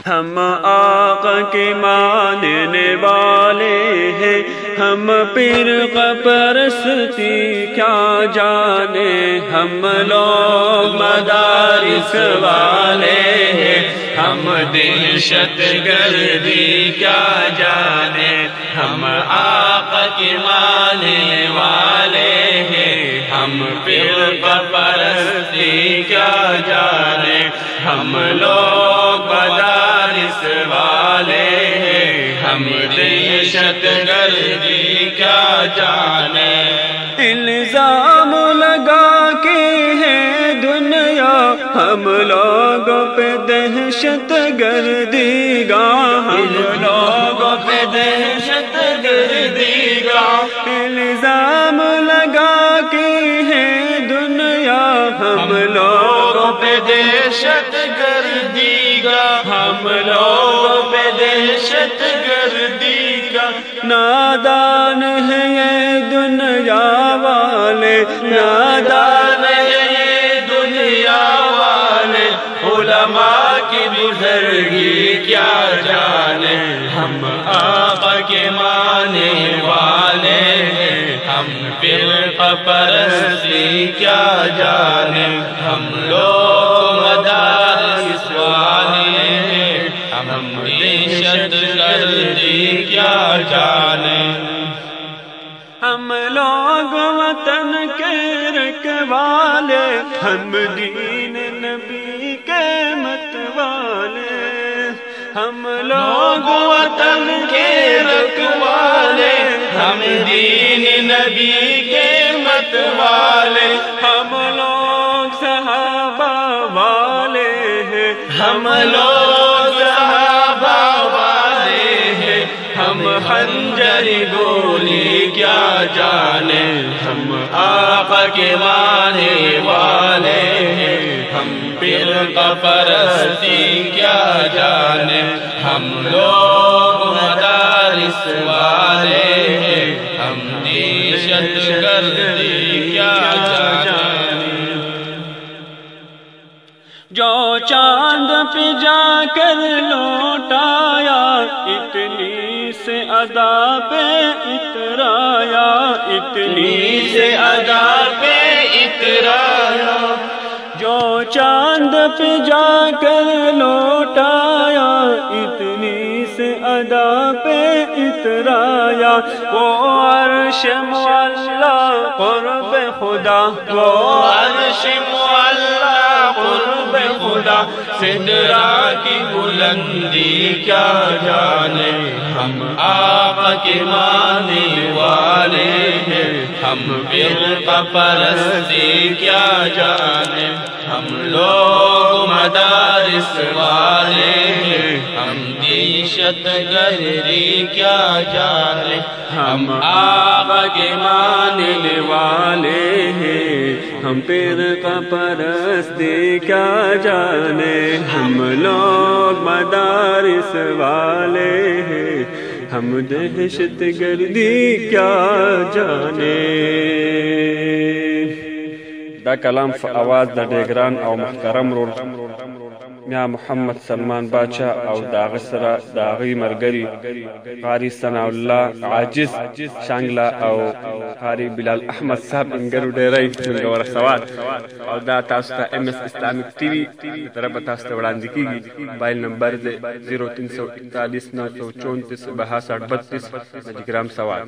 ہم آقا کے ماننے والے ہیں، ہم فرقہ پرستی کیا جانے، ہم لوگ مدارس والے ہیں، ہم دہشت گردی کیا جانے، ہم آقا کے ماننے والے ہیں، ہم فرقہ پرستی کیا جانے، ہم لوگ مدارس والے ہیں، ہم دہشت گردی کیا جانے۔ الزام لگا کے ہے دنیا ہم لوگوں پہ دہشت گردی گاہ، ہم لوگوں پہ دہشت گردی گاہ، الزام لگا کے ہے دنیا ہم لوگوں پہ دہشت گردی گاہ، ہم لوگوں پہ دہشت گردی گاہ۔ نادان ہے یہ دنیا والے، نادان ہے یہ دنیا والے، علماء کی بزرگی کیا جانے، ہم آقا کے ماننے والے ہیں، ہم فرقہ پرستی کیا جانے، ہم لوگ مدارس والے ہیں، ہم دہشت گردی کیا جانے۔ ہم لوگ وطن کے رکھوالے، ہم دین نبی کے متوالے، ہم لوگ وطن کے رکھوالے، ہم دین نبی کے متوالے، ہم لوگ صحابہ والے ہیں، ہم لوگ صحابہ والے ہیں، ہم خنجر گولی کیا جانے، ہم آقا کے ماننے والے ہیں، ہم فرقہ پرستی کیا جانے، ہم لوگ مدارس والے ہیں، ہم دہشت گردی کیا جانے۔ جو چاند پہ جا کر لوٹایا، اتنی سے ادا پہ اترایا، اتنی سے ادا پہ اترایا، جو چاند پہ جا کر لوٹایا، اتنی سے ادا پہ اترایا، وہ عرش معلا قرب خدا، وہ عرش معلا قرب خدا، سدرا کی بلندی کیا جانے، ہم آقا کے ماننے والے ہیں، ہم فرقہ پرستی کیا جانے، ہم لوگ مدارس والے ہیں، ہم دہشت گردی کیا جانے، ہم آقا کے ماننے والے ہیں، ہم فرقہ پرستی کیا جانے، ہم لوگ مدارس والے ہیں، ہم دہشت گردی کیا جانے۔ دا کلام فی آواز دا ډیګران او محترم رور میا محمد سلمان باچا او داغه سره داغي مرګري قاری ثناء الله عاجز شانګلا او قاری بلال احمد صاحب انګرو ډیرای څنګه ورسوال او دا تاسو ته ام اس اسلامک ټي وي طرف تاسو ته وړاندې کیږي، موبایل نمبر 0341 934 62 32 ټیلیګرام سوال۔